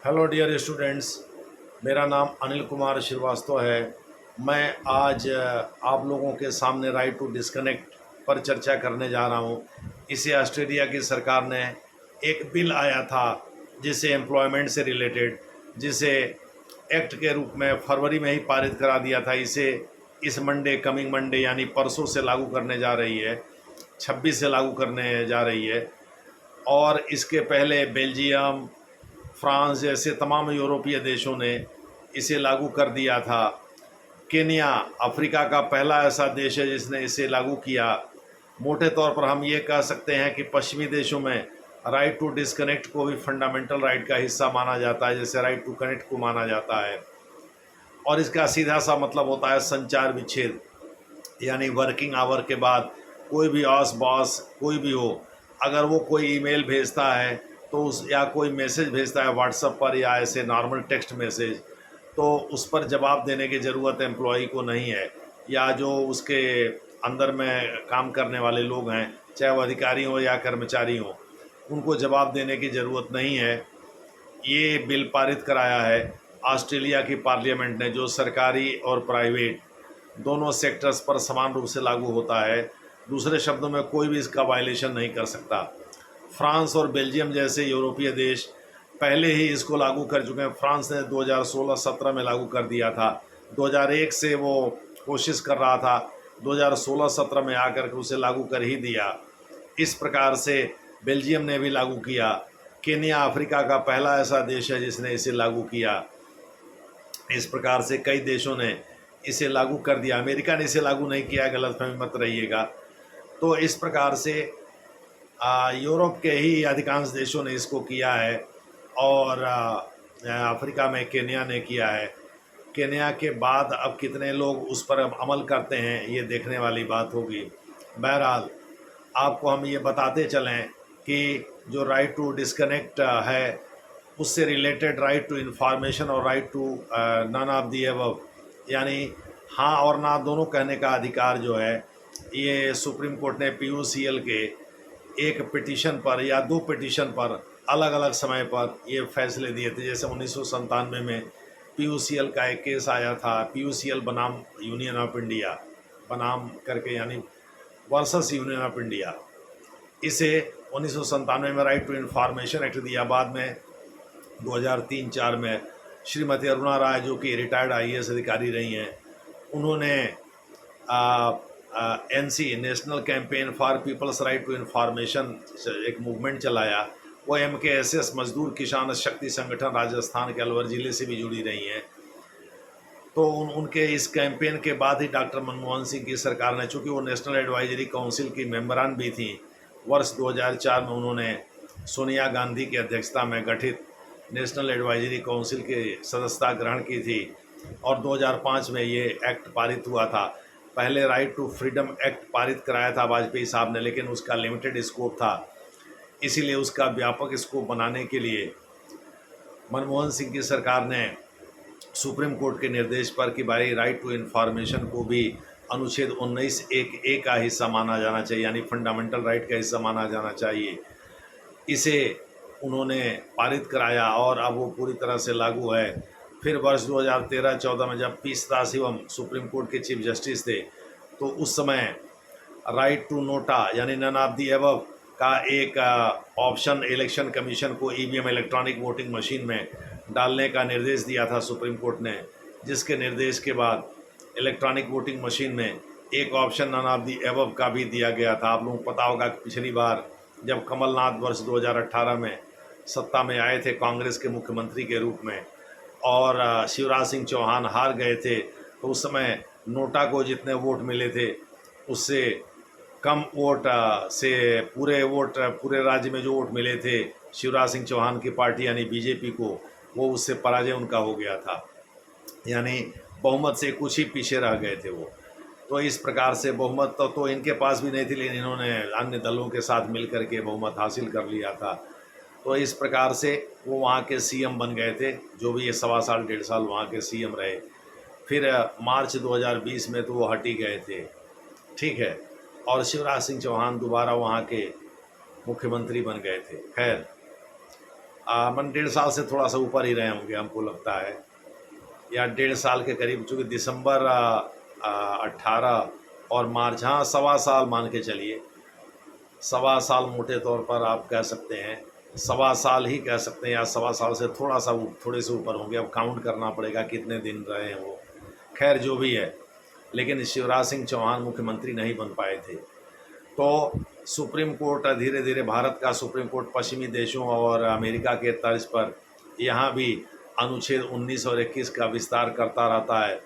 Hello dear students. मेरा नाम अनिल कुमार श्रीवास्तव है। मैं आज आप लोगों के सामने राइट टू डिस्कनेक्ट पर चर्चा करने जा रहा हूँ। इसे ऑस्ट्रेलिया की सरकार ने एक बिल आया था जिसे एम्प्लॉयमेंट से रिलेटेड, जिसे एक्ट के रूप में फरवरी में ही पारित करा दिया था। इसे इस मंडे, कमिंग मंडे यानी परसों से लागू करने जा रही है, 26 से लागू करने जा रही है। और इसके पहले बेल्जियम, फ्रांस जैसे तमाम यूरोपीय देशों ने इसे लागू कर दिया था। केन्या अफ्रीका का पहला ऐसा देश है जिसने इसे लागू किया। मोटे तौर पर हम ये कह सकते हैं कि पश्चिमी देशों में राइट टू डिस्कनेक्ट को भी फंडामेंटल राइट का हिस्सा माना जाता है, जैसे राइट टू कनेक्ट को माना जाता है। और इसका सीधा सा मतलब होता है संचार विच्छेद, यानी वर्किंग आवर के बाद कोई भी ऑस बॉस कोई भी हो, अगर वो कोई ईमेल भेजता है तो उस या कोई मैसेज भेजता है व्हाट्सएप पर या ऐसे नॉर्मल टेक्स्ट मैसेज, तो उस पर जवाब देने की ज़रूरत एम्प्लॉई को नहीं है, या जो उसके अंदर में काम करने वाले लोग हैं, चाहे वो अधिकारी हो या कर्मचारी हो, उनको जवाब देने की ज़रूरत नहीं है। ये बिल पारित कराया है ऑस्ट्रेलिया की पार्लियामेंट ने, जो सरकारी और प्राइवेट दोनों सेक्टर्स पर समान रूप से लागू होता है। दूसरे शब्दों में कोई भी इसका वायलेशन नहीं कर सकता। फ्रांस और बेल्जियम जैसे यूरोपीय देश पहले ही इसको लागू कर चुके हैं। फ्रांस ने 2016-17 में लागू कर दिया था। 2001 से वो कोशिश कर रहा था, 2016-17 में आकर के उसे लागू कर ही दिया। इस प्रकार से बेल्जियम ने भी लागू किया। केन्या अफ्रीका का पहला ऐसा देश है जिसने इसे लागू किया। इस प्रकार से कई देशों ने इसे लागू कर दिया। अमेरिका ने इसे लागू नहीं किया, गलतफहमी मत रहिएगा। तो इस प्रकार से यूरोप के ही अधिकांश देशों ने इसको किया है, और अफ्रीका में केन्या ने किया है। केन्या के बाद अब कितने लोग उस पर अब अमल करते हैं, ये देखने वाली बात होगी। बहरहाल आपको हम ये बताते चलें कि जो राइट टू डिस्कनेक्ट है, उससे रिलेटेड राइट टू इन्फॉर्मेशन और right to none of the above, यानी हाँ और ना दोनों कहने का अधिकार जो है, ये सुप्रीम कोर्ट ने PUCL के एक पिटीशन पर या दो पिटीशन पर अलग अलग समय पर ये फैसले दिए थे। जैसे 1997 में PUCL का एक केस आया था, PUCL बनाम यूनियन ऑफ इंडिया, बनाम करके यानी वर्सेस यूनियन ऑफ इंडिया। इसे 1997 में राइट टू इन्फॉर्मेशन एक्ट दिया। बाद में 2003-4 में श्रीमती अरुणा राय, जो कि रिटायर्ड IAS अधिकारी रही हैं, उन्होंने NC national campaign for people's right to information एक मूवमेंट चलाया। वो MKSS मजदूर किसान शक्ति संगठन राजस्थान के अलवर ज़िले से भी जुड़ी रही हैं। तो उनके इस कैंपेन के बाद ही डॉक्टर मनमोहन सिंह की सरकार ने, चूँकि वो नेशनल एडवाइजरी काउंसिल की मेंबरान भी थी, वर्ष 2004 में उन्होंने सोनिया गांधी की अध्यक्षता में गठित नेशनल एडवाइजरी काउंसिल की सदस्यता ग्रहण की थी, और 2005 में ये एक्ट पारित हुआ था। पहले राइट टू फ्रीडम एक्ट पारित कराया था वाजपेयी साहब ने, लेकिन उसका लिमिटेड स्कोप था, इसीलिए उसका व्यापक स्कोप बनाने के लिए मनमोहन सिंह की सरकार ने सुप्रीम कोर्ट के निर्देश पर कि भाई राइट टू इन्फॉर्मेशन को भी अनुच्छेद 19(1)(a) का हिस्सा माना जाना चाहिए, यानी फंडामेंटल राइट का हिस्सा माना जाना चाहिए, इसे उन्होंने पारित कराया और अब वो पूरी तरह से लागू है। फिर वर्ष 2013-14 में जब पी सदाशिवम सुप्रीम कोर्ट के चीफ जस्टिस थे, तो उस समय राइट टू नोटा यानी नन ऑफ दी अबव का एक ऑप्शन इलेक्शन कमीशन को EVM इलेक्ट्रॉनिक वोटिंग मशीन में डालने का निर्देश दिया था सुप्रीम कोर्ट ने, जिसके निर्देश के बाद इलेक्ट्रॉनिक वोटिंग मशीन में एक option none of the above का भी दिया गया था। आप लोगों को पता होगा कि पिछली बार जब कमलनाथ वर्ष 2018 में सत्ता में आए थे कांग्रेस के मुख्यमंत्री के रूप में, और शिवराज सिंह चौहान हार गए थे, तो उस समय नोटा को जितने वोट मिले थे उससे कम वोट से पूरे राज्य में जो वोट मिले थे शिवराज सिंह चौहान की पार्टी यानी BJP को, वो उससे पराजय उनका हो गया था, यानी बहुमत से कुछ ही पीछे रह गए थे वो। तो इस प्रकार से बहुमत तो इनके पास भी नहीं थी, लेकिन इन्होंने अन्य दलों के साथ मिल कर के बहुमत हासिल कर लिया था। तो इस प्रकार से वो वहाँ के CM बन गए थे, जो भी ये 1.25 साल 1.5 साल वहाँ के CM रहे। फिर मार्च 2020 में तो वो हट ही गए थे, ठीक है, और शिवराज सिंह चौहान दोबारा वहाँ के मुख्यमंत्री बन गए थे। खैर, मन 1.5 साल से थोड़ा सा ऊपर ही रहे होंगे हमको लगता है, या 1.5 साल के करीब, चूँकि दिसंबर 18 और मार्च, हाँ 1.25 साल मान के चलिए, 1.25 साल मोटे तौर पर आप कह सकते हैं, 1.25 साल ही कह सकते हैं, या 1.25 साल से थोड़े से ऊपर होंगे। अब काउंट करना पड़ेगा कितने दिन रहे हैं वो। खैर जो भी है, लेकिन शिवराज सिंह चौहान मुख्यमंत्री नहीं बन पाए थे। तो सुप्रीम कोर्ट धीरे धीरे, भारत का सुप्रीम कोर्ट पश्चिमी देशों और अमेरिका के तर्ज पर यहाँ भी अनुच्छेद 19 और 21 का विस्तार करता रहता है।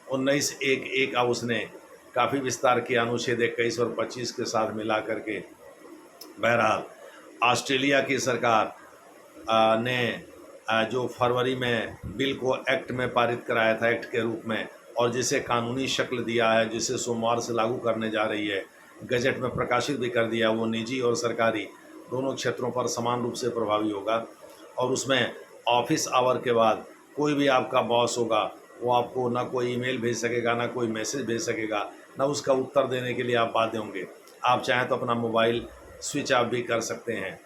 19(1)(1) का उसने काफ़ी विस्तार किया, अनुच्छेद 21 और 25 के साथ मिला करके। बहरहाल ऑस्ट्रेलिया की सरकार ने जो फरवरी में बिल को एक्ट में पारित कराया था, एक्ट के रूप में, और जिसे कानूनी शक्ल दिया है, जिसे सोमवार से लागू करने जा रही है, गजट में प्रकाशित भी कर दिया, वो निजी और सरकारी दोनों क्षेत्रों पर समान रूप से प्रभावी होगा। और उसमें ऑफिस आवर के बाद कोई भी आपका बॉस होगा, वो आपको ना कोई ईमेल भेज सकेगा, ना कोई मैसेज भेज सकेगा, ना उसका उत्तर देने के लिए आप बाध्य होंगे। आप चाहें तो अपना मोबाइल स्विच ऑफ भी कर सकते हैं।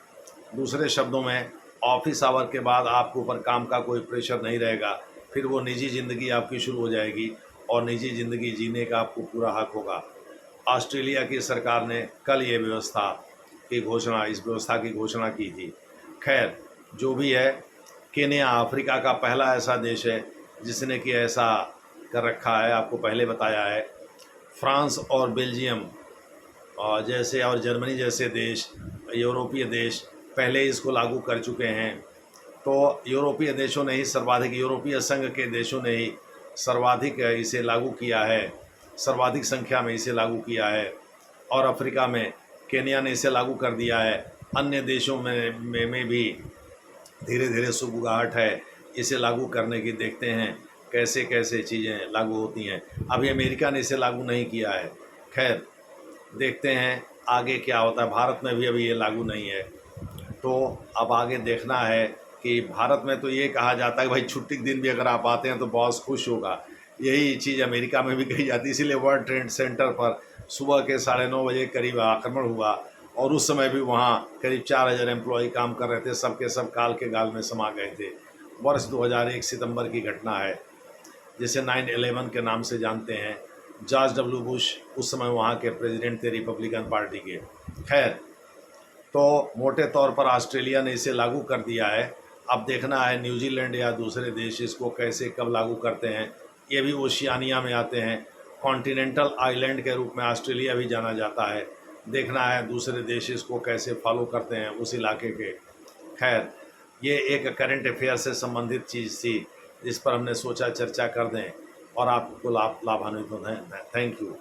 दूसरे शब्दों में, ऑफिस आवर के बाद आपके ऊपर काम का कोई प्रेशर नहीं रहेगा। फिर वो निजी ज़िंदगी आपकी शुरू हो जाएगी और निजी ज़िंदगी जीने का आपको पूरा हक होगा। ऑस्ट्रेलिया की सरकार ने कल इस व्यवस्था की घोषणा की थी। खैर जो भी है, केन्या अफ्रीका का पहला ऐसा देश है जिसने कि ऐसा कर रखा है, आपको पहले बताया है। फ्रांस और बेल्जियम जैसे और जर्मनी जैसे देश, यूरोपीय देश पहले इसको लागू कर चुके हैं। तो यूरोपीय देशों ने ही सर्वाधिक, यूरोपीय संघ के देशों ने ही सर्वाधिक इसे लागू किया है, सर्वाधिक संख्या में इसे लागू किया है। और अफ्रीका में केन्या ने इसे लागू कर दिया है। अन्य देशों में भी धीरे धीरे सुगबुगाहट है इसे लागू करने की। देखते हैं कैसे कैसे चीज़ें लागू होती हैं। अभी अमेरिका ने इसे लागू नहीं किया है। खैर देखते हैं आगे क्या होता है। भारत में भी अभी ये लागू नहीं है, तो अब आगे देखना है कि भारत में तो ये कहा जाता है कि भाई छुट्टी के दिन भी अगर आप आते हैं तो बॉस खुश होगा। यही चीज़ अमेरिका में भी कही जाती है। इसीलिए वर्ल्ड ट्रेड सेंटर पर सुबह के 9:30 बजे करीब आक्रमण हुआ, और उस समय भी वहाँ करीब 4000 एम्प्लॉय काम कर रहे थे। सब के सब काल के गाल में समा गए थे। वर्ष 2001 सितंबर की घटना है, जिसे 9/11 के नाम से जानते हैं। जॉर्ज डब्ल्यू बुश उस समय वहाँ के प्रेसिडेंट थे रिपब्लिकन पार्टी के। खैर, तो मोटे तौर पर ऑस्ट्रेलिया ने इसे लागू कर दिया है। अब देखना है न्यूजीलैंड या दूसरे देश इसको कैसे कब लागू करते हैं। ये भी ओशियानिया में आते हैं। कॉन्टिनेंटल आइलैंड के रूप में ऑस्ट्रेलिया भी जाना जाता है। देखना है दूसरे देश इसको कैसे फॉलो करते हैं उस इलाके के। खैर, ये एक करंट अफेयर से संबंधित चीज़ थी जिस पर हमने सोचा चर्चा कर दें और आपको लाभान्वित हों। Thank you.